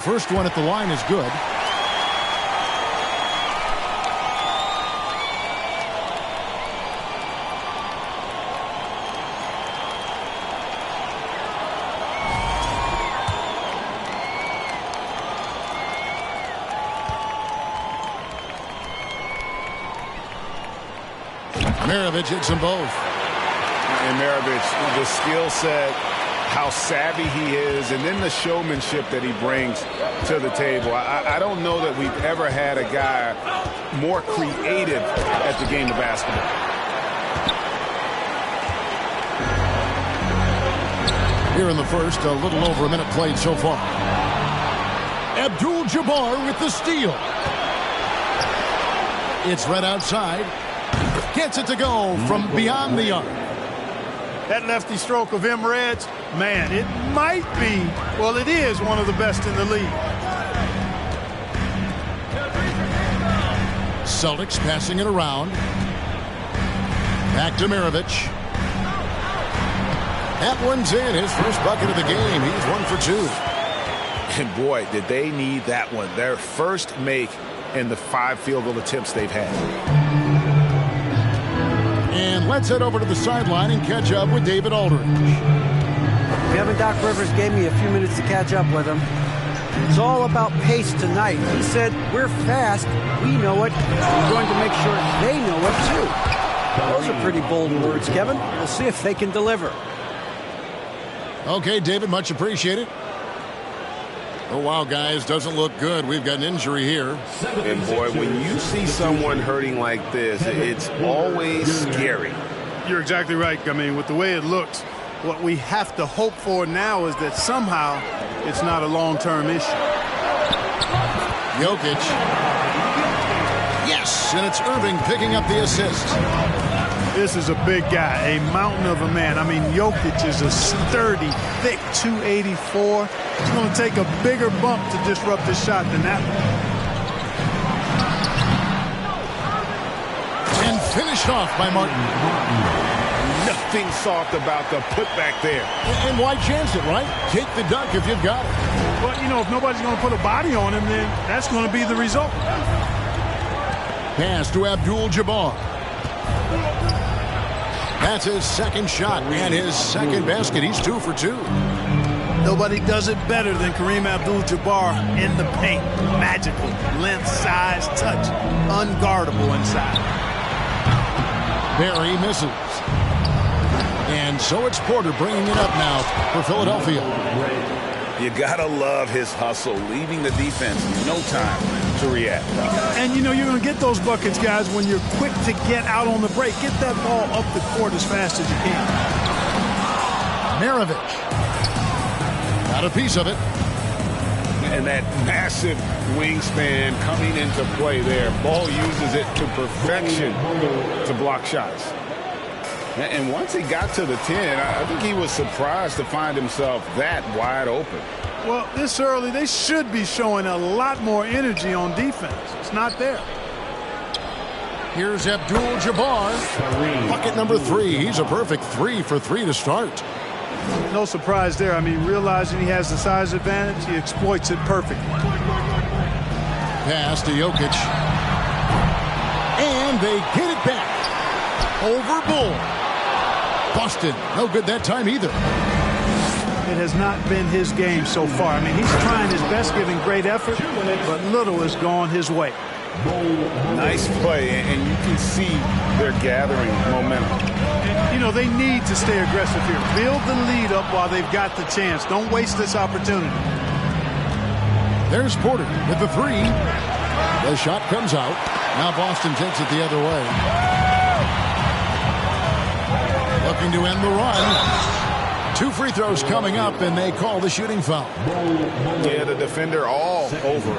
First one at the line is good. Maravich hits them both. And Maravich, the skill set, how savvy he is, and then the showmanship that he brings to the table. I don't know that we've ever had a guy more creative at the game of basketball. Here in the first, a little over a minute played so far. Abdul-Jabbar with the steal. It's right outside. Gets it to go from beyond the arc. That lefty stroke of Emred's, man, it might be, well, it is one of the best in the league. Celtics passing it around. Back to Maravich. That one's in. His first bucket of the game. He's 1 for 2. And boy, did they need that one. Their first make in the 5 field goal attempts they've had. And let's head over to the sideline and catch up with David Aldridge. Kevin Doc Rivers gave me a few minutes to catch up with him. It's all about pace tonight. He said, we're fast, we know it, we're going to make sure they know it too. Those are pretty bold words, Kevin. We'll see if they can deliver. Okay, David, much appreciated. Oh, wow, guys, doesn't look good. We've got an injury here. And, boy, when you see someone hurting like this, it's always scary. You're exactly right. I mean, with the way it looks, what we have to hope for now is that somehow it's not a long-term issue. Jokic. Yes, and it's Irving picking up the assist. This is a big guy, a mountain of a man. I mean, Jokic is a sturdy, thick 284. It's going to take a bigger bump to disrupt this shot than that one. And finished off by Martin. Nothing soft about the putback there. And why chance it, right? Take the dunk if you've got it. Well, you know, if nobody's going to put a body on him, then that's going to be the result. Pass to Abdul-Jabbar. That's his second shot and his second basket. He's 2 for 2. Nobody does it better than Kareem Abdul-Jabbar in the paint. Magical. Length, size, touch. Unguardable inside. Barry misses. And so it's Porter bringing it up now for Philadelphia. You gotta love his hustle, leaving the defense no time to react. And you know you're gonna get those buckets, guys, when you're quick to get out on the break. Get that ball up the court as fast as you can. Maravich got a piece of it. And that massive wingspan coming into play there. Ball uses it to perfection to block shots. And once he got to the 10, I think he was surprised to find himself that wide open. Well, this early, they should be showing a lot more energy on defense. It's not there. Here's Abdul-Jabbar. Bucket number 3. He's a perfect 3 for 3 to start. No surprise there. I mean, realizing he has the size advantage, he exploits it perfectly. Pass to Jokic. And they get it back. Over Bull. Boston, no good that time either. It has not been his game so far. I mean, he's trying his best, giving great effort, but little has gone his way. Nice play, and you can see they're gathering momentum. You know, they need to stay aggressive here. Build the lead up while they've got the chance. Don't waste this opportunity. There's Porter with the 3. The shot comes out. Now Boston takes it the other way. Looking to end the run. 2 free throws coming up, and they call the shooting foul. Yeah, the defender all over.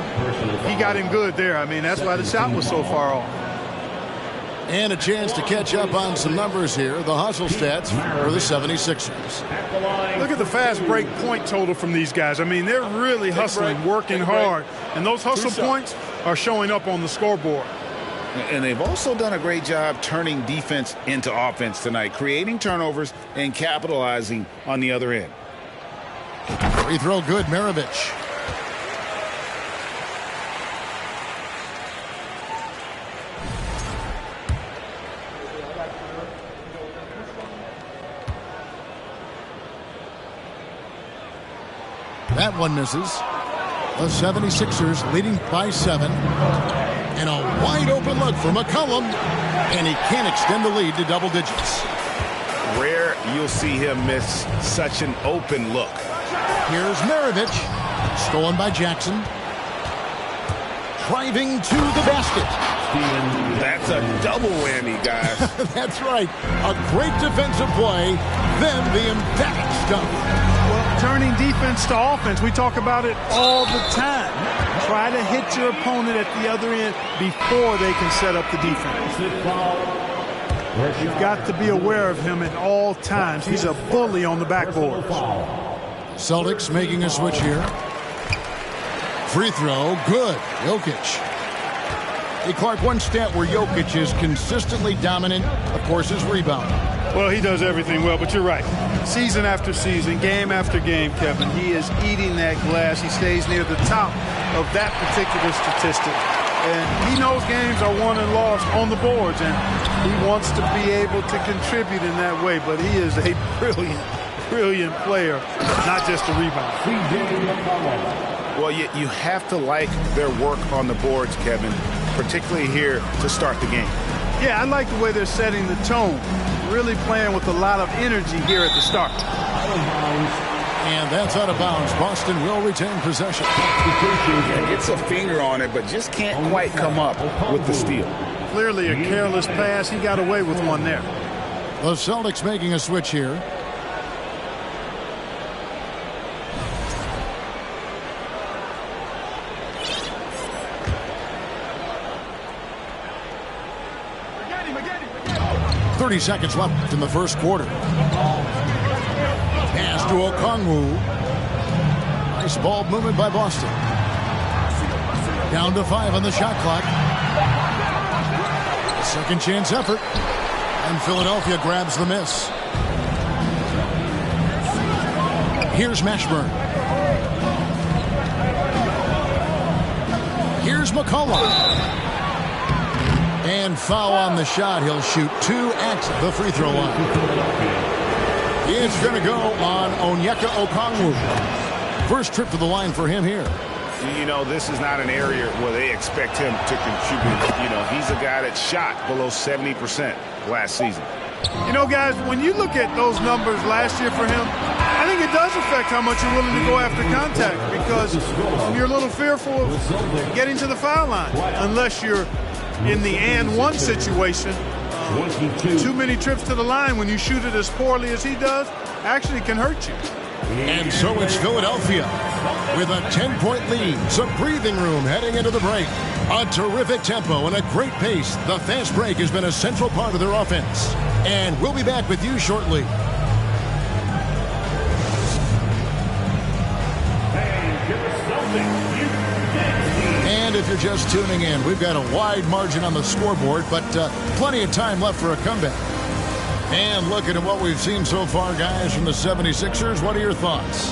He got him good there. I mean, that's why the shot was so far off. And a chance to catch up on some numbers here. The hustle stats for the 76ers. Look at the fast break point total from these guys. I mean, they're really hustling, working hard. And those hustle points are showing up on the scoreboard. And they've also done a great job turning defense into offense tonight, creating turnovers and capitalizing on the other end. Free throw good, Maravich. That one misses. The 76ers leading by 7. And a wide open look for McCollum. And he can't extend the lead to double digits. Rare you'll see him miss such an open look. Here's Maravich. Stolen by Jackson. Driving to the basket. That's a double whammy, guys. That's right. A great defensive play, then the emphatic stuff. Well, turning defense to offense, we talk about it all the time. Try to hit your opponent at the other end before they can set up the defense. You've got to be aware of him at all times. He's a bully on the backboard. Celtics making a switch here. Free throw, good. Jokic. Hey, Clark, one stat where Jokic is consistently dominant, of course, is rebounding. Well, he does everything well, but you're right. Season after season, game after game, Kevin, he is eating that glass. He stays near the top of that particular statistic. And he knows games are won and lost on the boards, and he wants to be able to contribute in that way. But he is a brilliant player, not just a rebounder. Well, you have to like their work on the boards, Kevin, particularly here to start the game. Yeah, I like the way they're setting the tone. Really playing with a lot of energy here at the start. And that's out of bounds. Boston will retain possession. Gets a finger on it, but just can't quite come up with the steal. Clearly a careless pass. He got away with one there. The Celtics making a switch here. Again. 30 seconds left in the first quarter. Pass to Okongwu. Nice ball movement by Boston. Down to 5 on the shot clock. Second chance effort. And Philadelphia grabs the miss. Here's Mashburn. Here's McCollum. And foul on the shot. He'll shoot 2 at the free throw line. It's going to go on Onyeka Okongwu. First trip to the line for him here. You know, this is not an area where they expect him to contribute. You know, he's a guy that shot below 70% last season. You know, guys, when you look at those numbers last year for him, I think it does affect how much you're willing to go after contact, because you're a little fearful of getting to the foul line unless you're in the and one situation. Too many trips to the line when you shoot it as poorly as he does actually can hurt you. And so it's Philadelphia with a 10-point lead. Some breathing room heading into the break. A terrific tempo and a great pace. The fast break has been a central part of their offense. And we'll be back with you shortly. And if you're just tuning in, we've got a wide margin on the scoreboard, but plenty of time left for a comeback. And looking at what we've seen so far, guys, from the 76ers, what are your thoughts?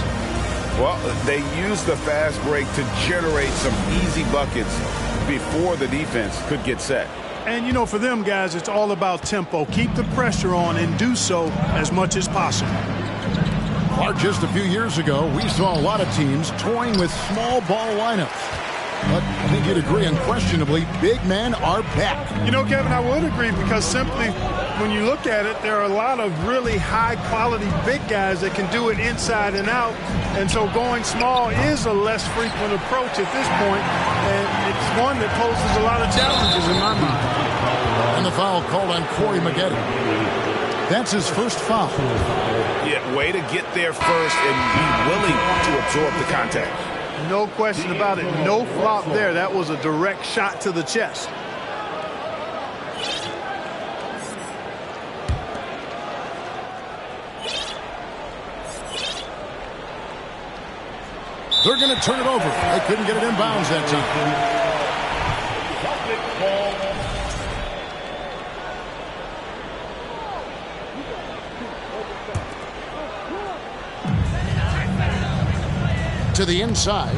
Well, they used the fast break to generate some easy buckets before the defense could get set. And, you know, for them, guys, it's all about tempo. Keep the pressure on and do so as much as possible. Clark, just a few years ago, we saw a lot of teams toying with small ball lineups. But I think you'd agree, unquestionably, big men are back. You know, Kevin, I would agree, because simply when you look at it, there are a lot of really high-quality big guys that can do it inside and out. And so going small is a less frequent approach at this point, and it's one that poses a lot of challenges in my mind. And the foul called on Corey Maggette. That's his first foul. Yeah, way to get there first and be willing to absorb the contact. No question about it. No flop there. That was a direct shot to the chest. They're going to turn it over. They couldn't get it in bounds that time. To the inside.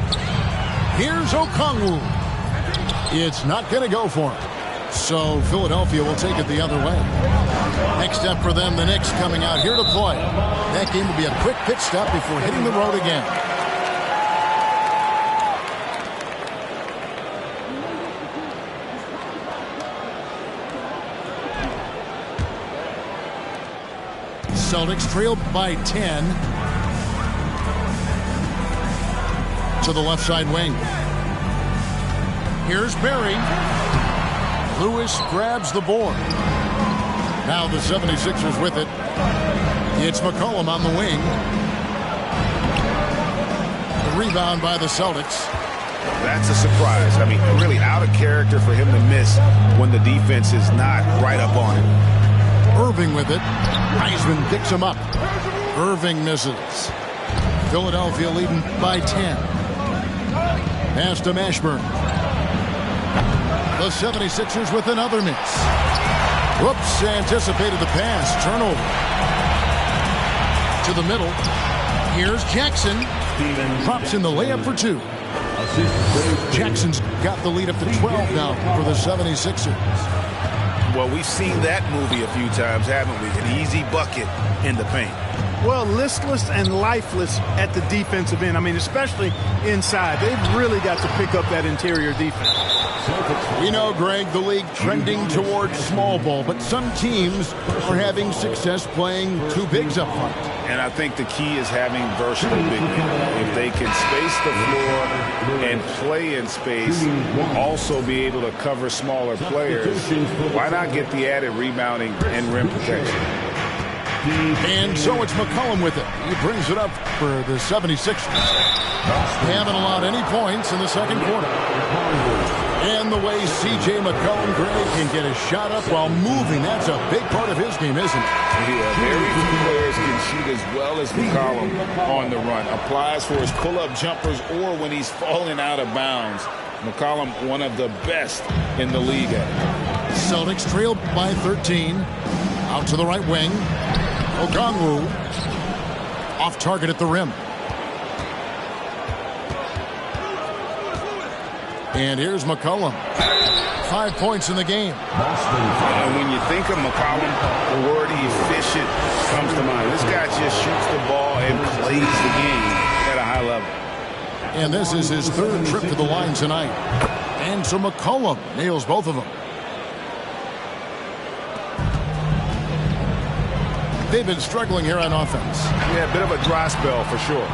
Here's Okongwu. It's not going to go for him. So Philadelphia will take it the other way. Next up for them, the Knicks coming out here to play. That game will be a quick pit stop before hitting the road again. Celtics trailed by 10 to the left side wing. Here's Barry. Lewis grabs the board. Now the 76ers with it. It's McCollum on the wing. The rebound by the Celtics. That's a surprise. I mean, really out of character for him to miss when the defense is not right up on him. Irving with it. Heisman picks him up. Irving misses. Philadelphia leading by 10. Pass to Mashburn. The 76ers with another miss. Whoops, anticipated the pass. Turnover. To the middle. Here's Jackson. Drops in the layup for 2. Jackson's got the lead up to 12 now for the 76ers. Well, we've seen that movie a few times, haven't we? An easy bucket in the paint. Well, listless and lifeless at the defensive end. I mean, especially inside. They've really got to pick up that interior defense. We know, Greg, the league trending towards small ball, but some teams are having success playing two bigs up front. And I think the key is having versatile big men. If they can space the floor and play in space, also be able to cover smaller players, why not get the added rebounding and rim protection? And so it's McCollum with it. He brings it up for the 76ers. They haven't allowed any points in the second quarter. And the way C.J. McCollum, Greg, can get a shot up while moving, that's a big part of his game, isn't it? Yeah, very few players can shoot as well as McCollum on the run. Applies for his pull-up jumpers or when he's falling out of bounds. McCollum, one of the best in the league at it. Celtics trailed by 13. Out to the right wing. Okongwu off target at the rim. And here's McCollum. 5 points in the game. When you think of McCollum, the word efficient comes to mind. This guy just shoots the ball and plays the game at a high level. And this is his third trip to the line tonight. And so McCollum nails both of them. They've been struggling here on offense. Yeah, a bit of a dry spell for sure.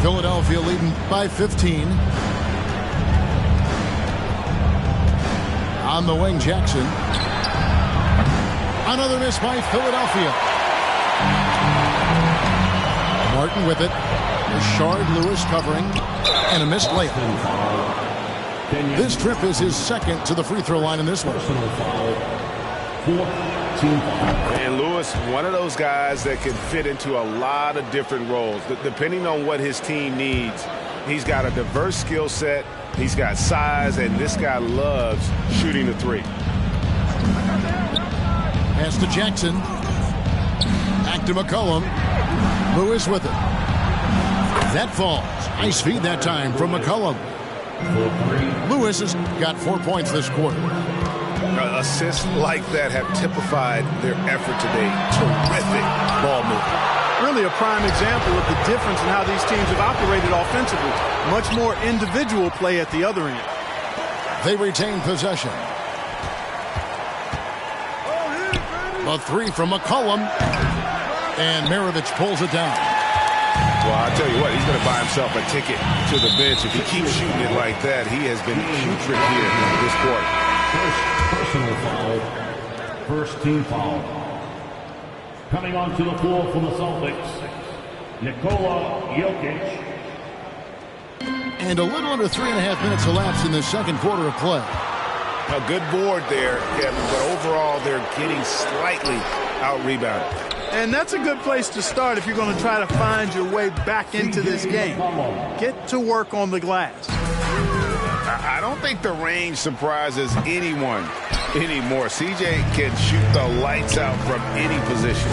Philadelphia leading by 15. On the wing, Jackson. Another miss by Philadelphia. Martin with it. Rashard Lewis covering. And a missed layup. This trip is his second to the free throw line in this one. And Lewis, one of those guys that can fit into a lot of different roles. Depending on what his team needs, he's got a diverse skill set. He's got size, and this guy loves shooting the three. Pass to Jackson. Back to McCollum. Lewis with it. That falls. Nice feed that time from McCollum. Lewis has got 4 points this quarter. Assists like that have typified their effort today. Terrific ball movement. Really a prime example of the difference in how these teams have operated offensively. Much more individual play at the other end. They retain possession. A three from McCollum. And Maravich pulls it down. Well, I'll tell you what, he's going to buy himself a ticket to the bench. If he keeps shooting it like that, he has been putrid here this quarter. Personal foul. First team foul. Coming onto the floor for the Celtics, Nikola Jokic. And a little under 3.5 minutes elapsed in the second quarter of play. A good board there, Kevin, but overall they're getting slightly out-rebounded. And that's a good place to start if you're going to try to find your way back into this game. Get to work on the glass. I don't think the range surprises anyone anymore. CJ can shoot the lights out from any position.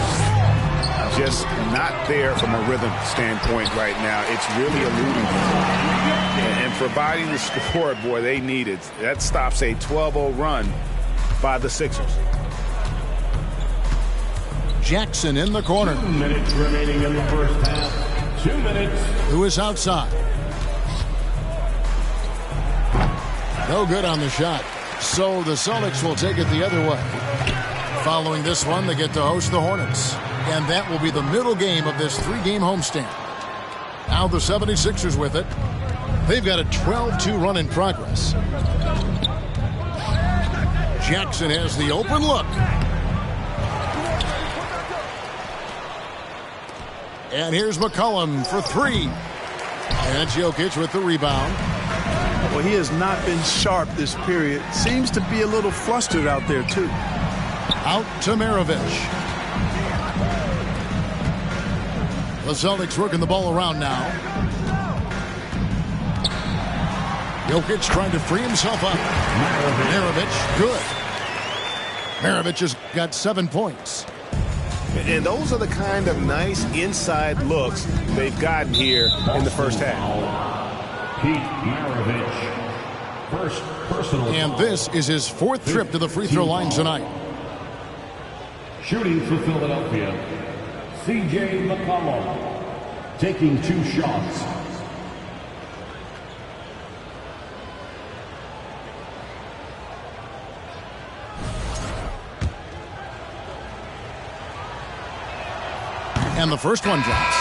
Just not there from a rhythm standpoint right now. It's really eluding him. And providing the scoreboard they needed. That stops a 12-0 run by the Sixers. Jackson in the corner. 2 minutes remaining in the first half. 2 minutes. Who is outside? No good on the shot. So the Celtics will take it the other way. Following this one, they get to host the Hornets. And that will be the middle game of this 3-game homestand. Now the 76ers with it. They've got a 12-2 run in progress. Jackson has the open look. And here's McCollum for 3. And Jokic with the rebound. Well, he has not been sharp this period. Seems to be a little flustered out there, too. Out to Maravich. The Celtics working the ball around now. Jokic trying to free himself up. Maravich, good. Maravich has got 7 points. And those are the kind of nice inside looks they've gotten here in the first half. Pete Maravich, first personal. And this is his 4th trip to the free throw line tonight. Shooting for Philadelphia, C.J. McCollum, taking 2 shots. And the first one drops.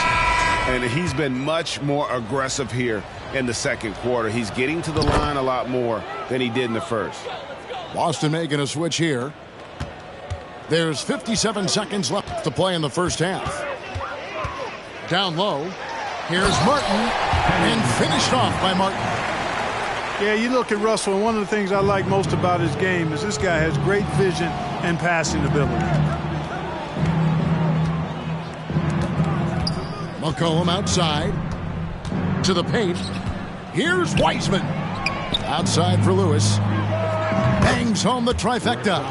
And he's been much more aggressive here in the second quarter. He's getting to the line a lot more than he did in the first. Boston making a switch here. There's 57 seconds left to play in the first half. Down low. Here's Martin. And finished off by Martin. Yeah, you look at Russell, and one of the things I like most about his game is this guy has great vision and passing ability. McCollum outside to the paint. Here's Wiseman. Outside for Lewis. Bangs home the trifecta.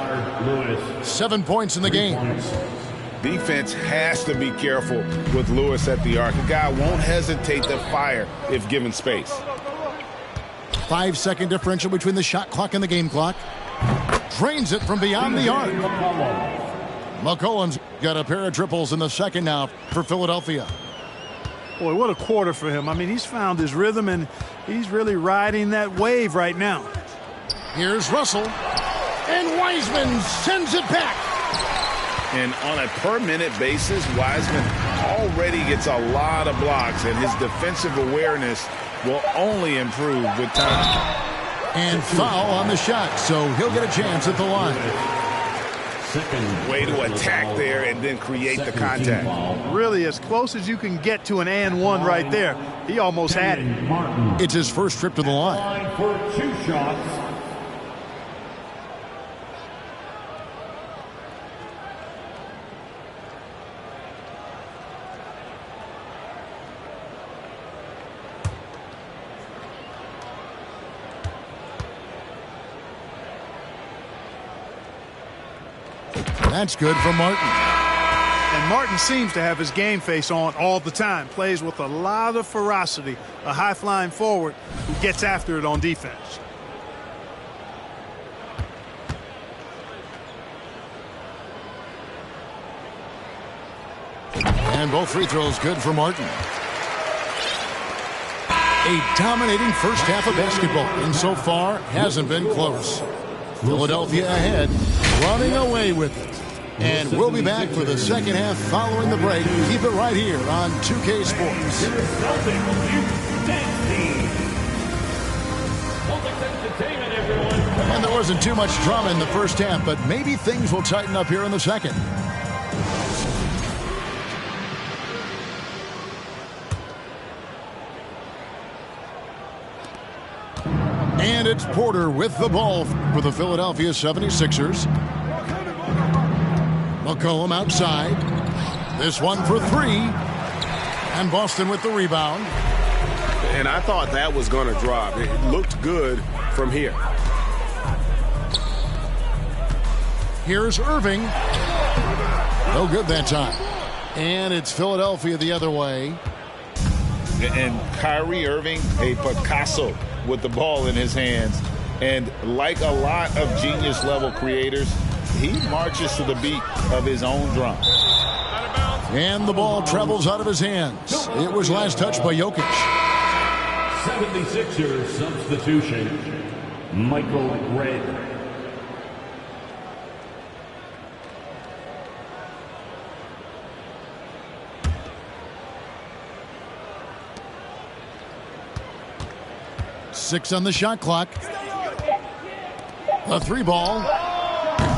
7 points in the game. Defense has to be careful with Lewis at the arc. The guy won't hesitate to fire if given space. 5-second differential between the shot clock and the game clock. Drains it from beyond the arc. McCollum's got a pair of triples in the second now for Philadelphia. Boy, what a quarter for him. I mean, he's found his rhythm, and he's really riding that wave right now. Here's Russell. And Wiseman sends it back. And on a per-minute basis, Wiseman already gets a lot of blocks, and his defensive awareness will only improve with time. And foul on the shot, so he'll get a chance at the line. Way to attack there and then create the contact. Really as close as you can get to an and one right there. He almost had it. It's his first trip to the line. For 2 shots. That's good for Martin. And Martin seems to have his game face on all the time. Plays with a lot of ferocity. A high-flying forward who gets after it on defense. And both free throws good for Martin. A dominating first half of basketball, and so far hasn't been close. Philadelphia ahead, running away with it. And we'll be back for the second half following the break. Keep it right here on 2K Sports. And there wasn't too much drama in the first half, but maybe things will tighten up here in the second. And it's Porter with the ball for the Philadelphia 76ers. McCollum outside. This one for 3. And Boston with the rebound. And I thought that was going to drop. It looked good from here. Here's Irving. No good that time. And it's Philadelphia the other way. And Kyrie Irving, a Picasso with the ball in his hands. And like a lot of genius-level creators, he marches to the beat of his own drum. And the ball travels out of his hands. It was last touched by Jokic. 76ers substitution, Michael Red. 6 on the shot clock. A 3 ball.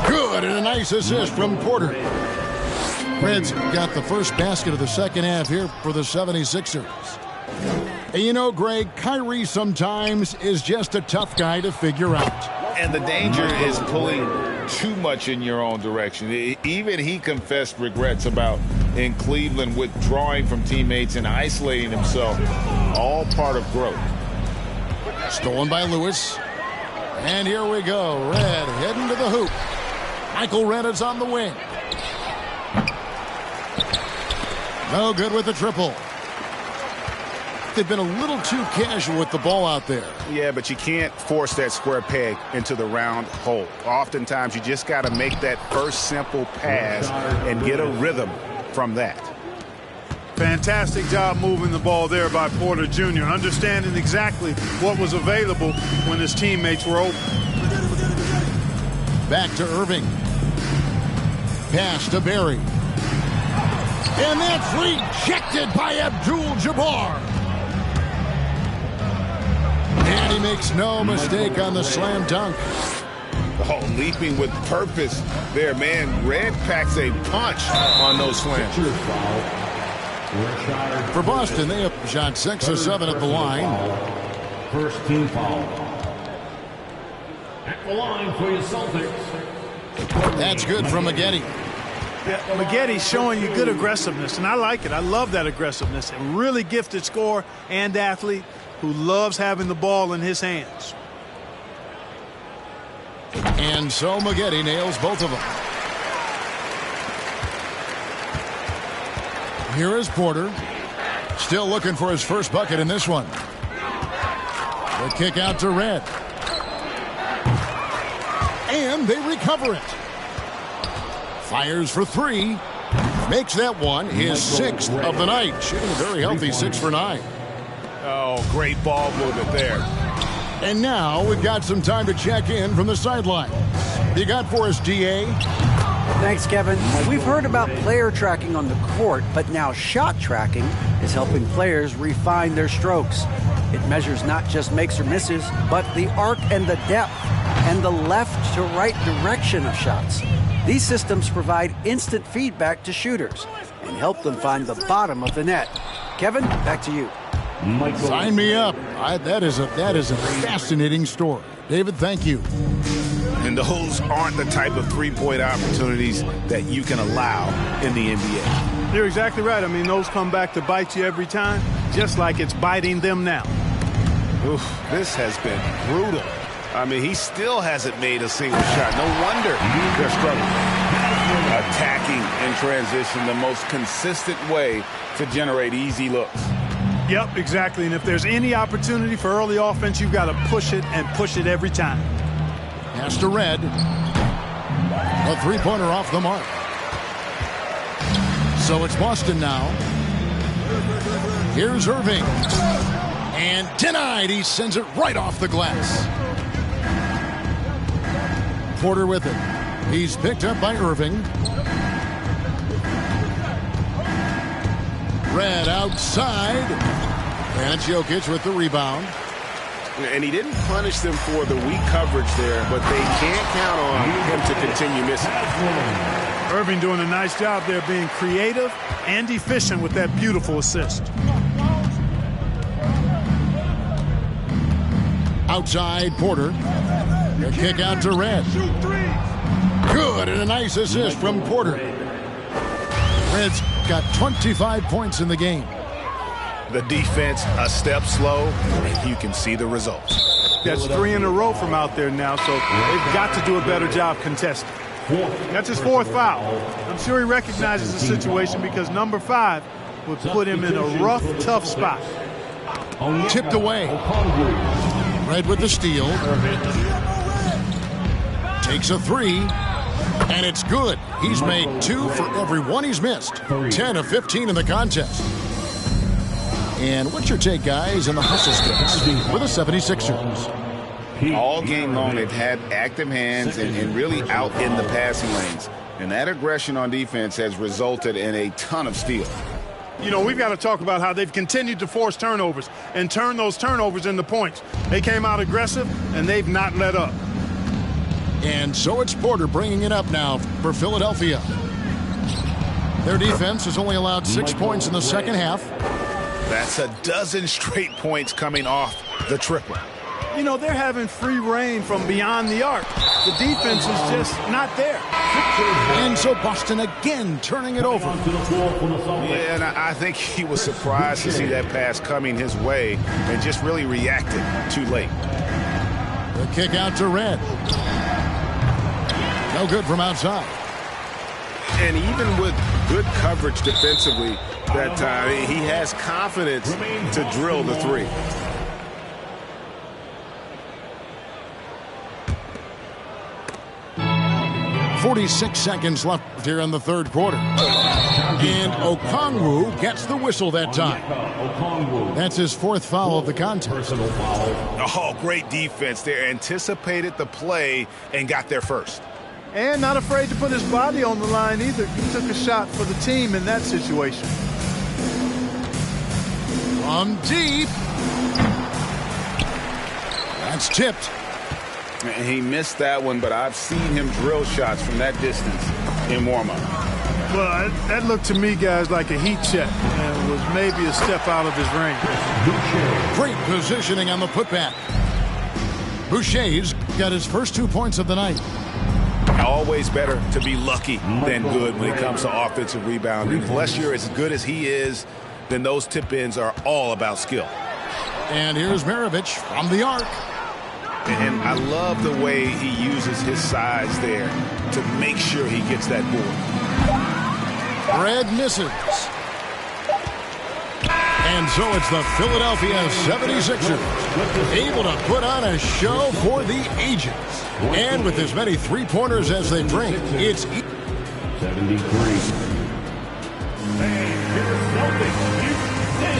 Good, and a nice assist from Porter. Reds got the first basket of the second half here for the 76ers. And you know, Greg, Kyrie sometimes is just a tough guy to figure out. And the danger is pulling too much in your own direction. Even he confessed regrets about in Cleveland withdrawing from teammates and isolating himself. All part of growth. Stolen by Lewis. And here we go. Red heading to the hoop. Michael Red is on the wing. No good with the triple. They've been a little too casual with the ball out there. Yeah, but you can't force that square peg into the round hole. Oftentimes, you just got to make that first simple pass and get a rhythm from that. Fantastic job moving the ball there by Porter Jr., understanding exactly what was available when his teammates were open. Back to Irving. Pass to Barry. And that's rejected by Abdul-Jabbar. And he makes no mistake on the slam dunk. Oh, leaping with purpose there, man. Red packs a punch on those slams. For Boston, they have shot 6 or 7 at the line. First team foul. At the line for your Celtics. That's good from Maggette. Yeah, Maggetti's showing you good aggressiveness, and I like it. I love that aggressiveness. A really gifted scorer and athlete who loves having the ball in his hands. And so Maggette nails both of them. Here is Porter. Still looking for his first bucket in this one. The kick out to Red. And they recover it. Fires for 3. Makes that one his 6th of the night. Shooting a very healthy 6 for 9. Oh, great ball movement there. And now we've got some time to check in from the sideline. You got for us, DA? Thanks, Kevin. We've heard about player tracking on the court, but now shot tracking is helping players refine their strokes. It measures not just makes or misses, but the arc and the depth and the left to right direction of shots. These systems provide instant feedback to shooters and help them find the bottom of the net. Kevin, back to you. Sign me up. That is a fascinating story. David, thank you. And those aren't the type of three-point opportunities that you can allow in the NBA. You're exactly right. I mean, those come back to bite you every time, just like it's biting them now. Oof, this has been brutal. I mean, he still hasn't made a single shot. No wonder they're struggling. Attacking in transition, the most consistent way to generate easy looks. Yep, exactly. And if there's any opportunity for early offense, you've got to push it and push it every time. Pass to Red. A three-pointer off the mark. So it's Boston now. Here's Irving. And denied. He sends it right off the glass. Porter with it. He's picked up by Irving. Red outside. And it's Jokic with the rebound. And he didn't punish them for the weak coverage there, but they can't count on him to continue missing. Irving doing a nice job there being creative and efficient with that beautiful assist. Outside Porter. A kick out to Red. Good, and a nice assist from Porter. Red's got 25 points in the game. The defense a step slow, and you can see the results. That's 3 in a row from out there now, so they've got to do a better job contesting. That's his 4th foul. I'm sure he recognizes the situation because number 5 would put him in a rough, tough spot. Tipped away. Red with the steal. Takes a 3. And it's good. He's made 2 for every one he's missed. 10 of 15 in the contest. And what's your take, guys, on the hustle sticks for the 76ers? All game long, they've had active hands and really out in the passing lanes. And that aggression on defense has resulted in a ton of steals. You know, we've got to talk about how they've continued to force turnovers and turn those turnovers into points. They came out aggressive, and they've not let up. And so it's Porter bringing it up now for Philadelphia. Their defense has only allowed 6 points in the second half. That's a dozen straight points coming off the triple. You know, they're having free reign from beyond the arc. The defense is just not there. And so Boston again turning it over. Yeah, and I think he was surprised to see that pass coming his way and just really reacted too late. The kick out to Red. No good from outside. And even with good coverage defensively that time, he has confidence to drill the three. .46 seconds left here in the third quarter. And Okongwu gets the whistle that time. That's his fourth foul of the contest. Oh, great defense there. Anticipated the play and got there first. And not afraid to put his body on the line either. He took a shot for the team in that situation. From deep. That's tipped. He missed that one, but I've seen him drill shots from that distance in warm-up. Well, that looked to me, guys, like a heat check. And it was maybe a step out of his range. Great positioning on the putback. Boucher's got his first 2 points of the night. Always better to be lucky than good when it comes to offensive rebounding. Unless you're as good as he is, then those tip-ins are all about skill. And here's Maravich from the arc. And I love the way he uses his size there to make sure he gets that board. Red misses. And so it's the Philadelphia 76ers able to put on a show for the ages. And with as many three-pointers as they bring, it's 73.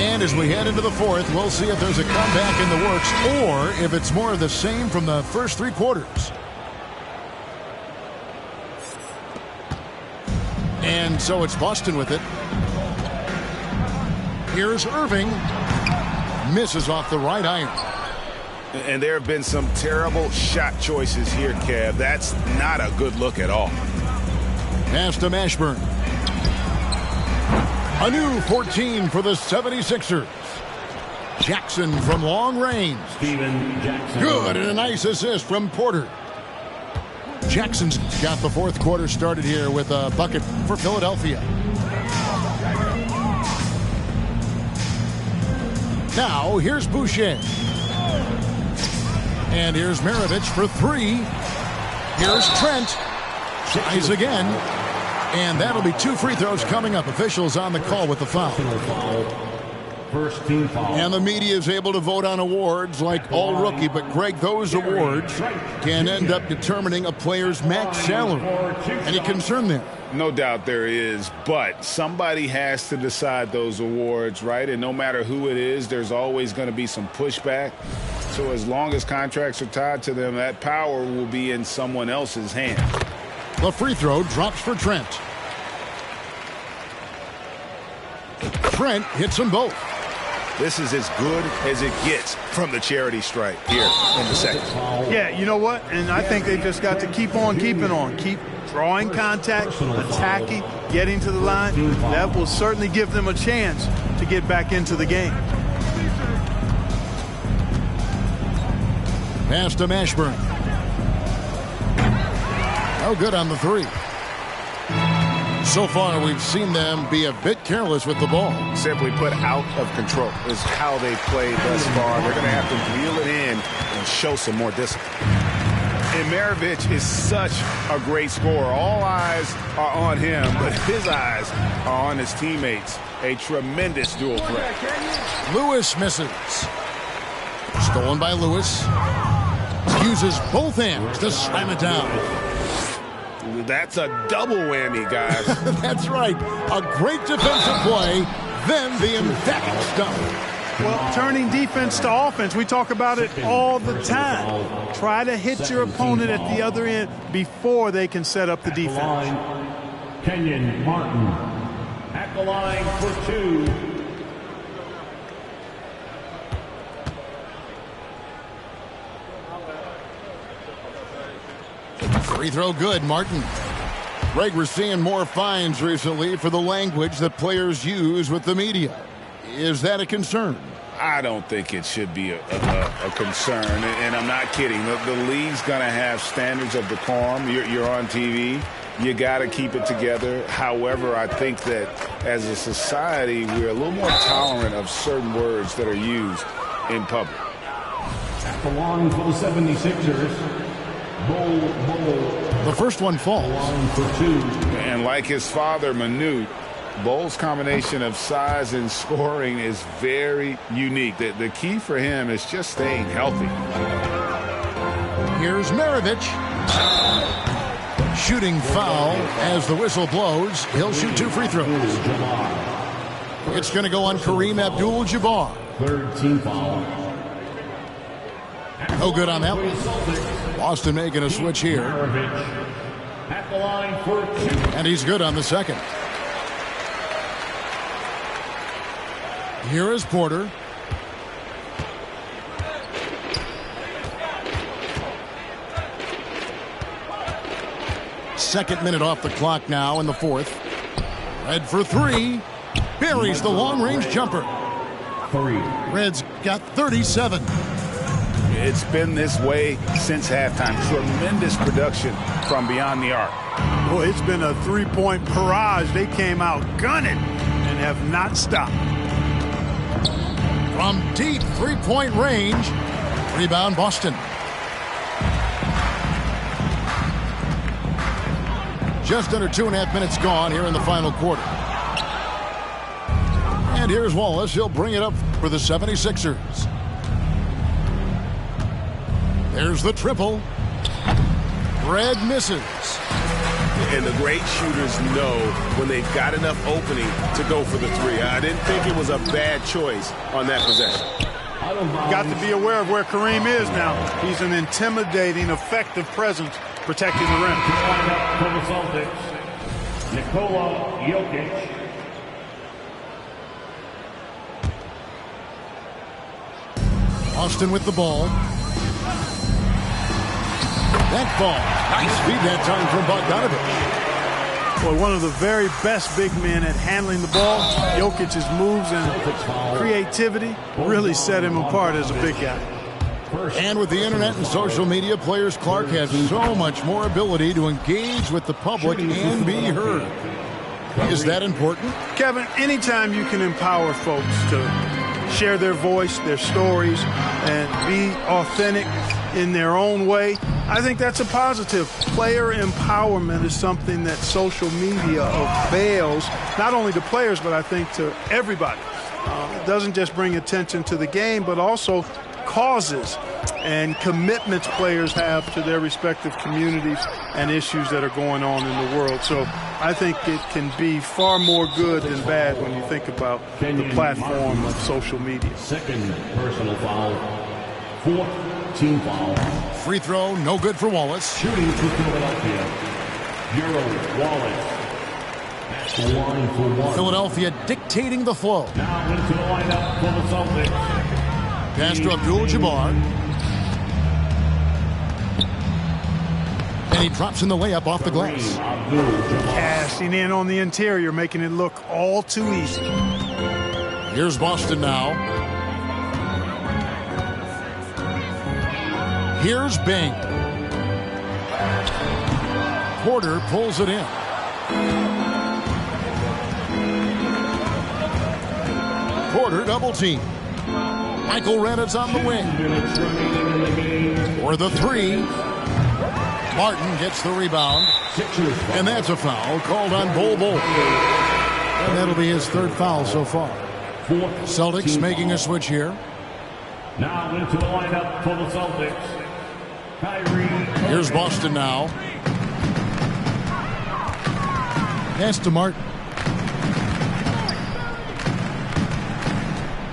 And as we head into the fourth, we'll see if there's a comeback in the works or if it's more of the same from the first 3 quarters. And so it's Boston with it. Here's Irving. Misses off the right iron. And there have been some terrible shot choices here, Kev. That's not a good look at all. Pass to Mashburn. A new 14 for the 76ers. Jackson from long range. Good, and a nice assist from Porter. Jackson's got the fourth quarter started here with a bucket for Philadelphia. Now, here's Boucher. And here's Maravich for 3. Here's Trent. Tries again. And that'll be 2 free throws coming up. Officials on the call with the foul. First team foul. And the media is able to vote on awards like all rookie. But, Greg, those awards can end up determining a player's max salary. Any concern there? No doubt there is, but somebody has to decide those awards, right? And no matter who it is, there's always going to be some pushback. So as long as contracts are tied to them, that power will be in someone else's hand. The free throw drops for Trent. Trent hits them both. This is as good as it gets from the charity stripe here in the second. Yeah, you know what? And I think they've just got to keep on keeping on. Keep drawing contact, attacking, getting to the line. That will certainly give them a chance to get back into the game. Pass to Mashburn. No good on the 3. So far, we've seen them be a bit careless with the ball. Simply put, out of control is how they've played thus far. They're going to have to reel it in and show some more discipline. And Maravich is such a great scorer. All eyes are on him, but his eyes are on his teammates. A tremendous dual threat. Lewis misses. Stolen by Lewis. Uses both hands to slam it down. That's a double whammy, guys. That's right. A great defensive play, then the emphatic stuff. Well, turning defense to offense, we talk about it all the time. Try to hit your opponent at the other end before they can set up the defense. Kenyon Martin. At At the line for 2. Free throw good, Martin. Greg, we're seeing more fines recently for the language that players use with the media. Is that a concern? I don't think it should be a concern, and I'm not kidding. The league's going to have standards of decorum. You're on TV. You got to keep it together. However, I think that as a society, we're a little more tolerant of certain words that are used in public. At the line for the 76ers, Bull. The first one falls. Line for 2. And like his father, Manute, Bull's combination of size and scoring is very unique. The key for him is just staying healthy. Here's Maravich. Shooting foul as the whistle blows. He'll shoot 2 free throws. It's going to go on Kareem Abdul-Jabbar. Third team foul. No good on that one. Boston making a switch here. At the line for 2. And he's good on the second. Here is Porter. Second minute off the clock now in the fourth. Red for 3. Buries the long-range jumper. 3. Red's got 37. It's been this way since halftime. Tremendous production from beyond the arc. Well, it's been a three-point barrage. They came out gunning and have not stopped. From deep three-point range. Rebound Boston. Just under 2.5 minutes gone here in the final quarter. And here's Wallace. He'll bring it up for the 76ers. There's the triple. Red misses. And the great shooters know when they've got enough opening to go for the 3. I didn't think it was a bad choice on that possession. Got to be aware of where Kareem is now. He's an intimidating, effective presence protecting the rim. For the Celtics, Nikola Jokic. Austin with the ball. That ball. Nice feed that time from Bogdanovich. Well, one of the very best big men at handling the ball. Jokic's moves and creativity really set him apart as a big guy. And with the internet and social media, players Clark has so much more ability to engage with the public and be heard. Is that important? Kevin, anytime you can empower folks to share their voice, their stories, and be authentic in their own way, I think that's a positive. Player empowerment is something that social media avails, not only to players, but I think to everybody. It doesn't just bring attention to the game, but also causes and commitments players have to their respective communities and issues that are going on in the world. So I think it can be far more good than bad when you think about the platform of social media. Second personal foul. Fourth team foul. Free throw, no good for Wallace. Shooting for Philadelphia. Euro Wallace. That's the line for 1. Philadelphia dictating the flow. Now into the lineup for the Celtics. Pass to Abdul-Jabbar. And he drops in the layup off the glass. Cashing in on the interior, making it look all too easy. Here's Boston now. Here's Bing. Porter pulls it in. Porter double team. Michael Reddit's on the wing. For the 3. Martin gets the rebound. And that's a foul called on Bol Bol. And that'll be his 3rd foul so far. Celtics making a switch here. Now into the lineup for the Celtics. Kyrie. Here's Boston now. Pass to Martin.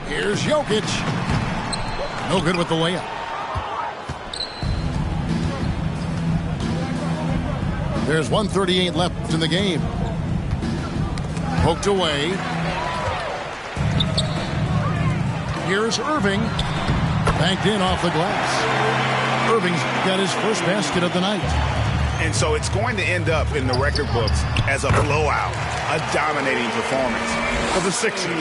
Here's Jokic. No good with the layup. There's 1:38 left in the game. Poked away. Here's Irving. Banked in off the glass. Irving's got his first basket of the night. And so it's going to end up in the record books as a blowout, a dominating performance for the Sixers.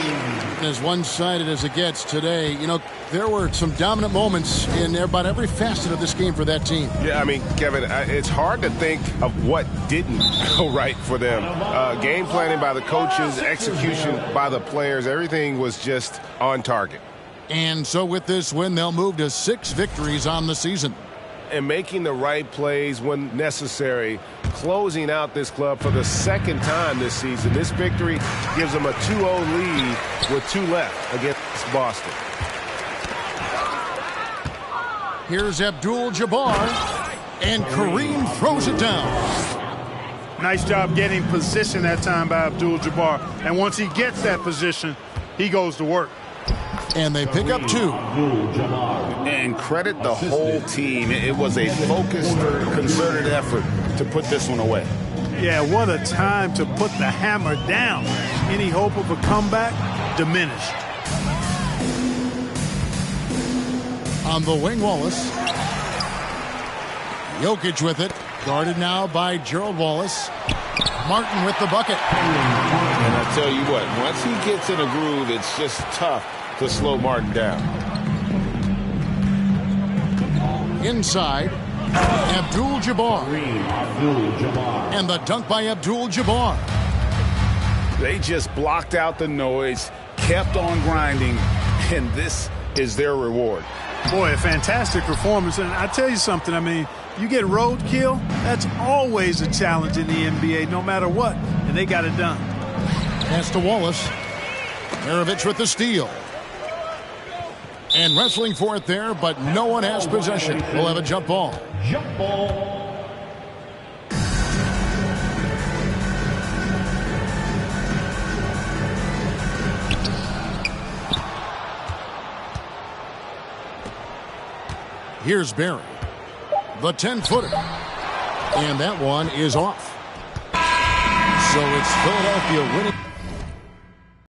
As one-sided as it gets today, you know, there were some dominant moments in about every facet of this game for that team. Yeah, I mean, Kevin, it's hard to think of what didn't go right for them. Game planning by the coaches, execution by the players, everything was just on target. And so with this win, they'll move to 6 victories on the season. And making the right plays when necessary, closing out this club for the second time this season. This victory gives them a 2-0 lead with 2 left against Boston. Here's Abdul-Jabbar, and Kareem throws it down. Nice job getting position that time by Abdul-Jabbar. And once he gets that position, he goes to work. And they pick up 2. And credit the whole team. It was a focused, concerted effort to put this one away. Yeah, what a time to put the hammer down. Any hope of a comeback diminished. On the wing, Wallace. Jokic with it. Guarded now by Gerald Wallace. Martin with the bucket. And I tell you what, once he gets in a groove, it's just tough to slow Martin down. Inside, Abdul-Jabbar. And the dunk by Abdul-Jabbar. They just blocked out the noise, kept on grinding, and this is their reward. Boy, a fantastic performance. And I tell you something, I mean, you get roadkill, that's always a challenge in the NBA, no matter what. And they got it done. Pass to Wallace. Maravich with the steal. And wrestling for it there, but no one has possession. We'll have a jump ball. Jump ball. Here's Barry. The 10-footer. And that one is off. So it's Philadelphia winning.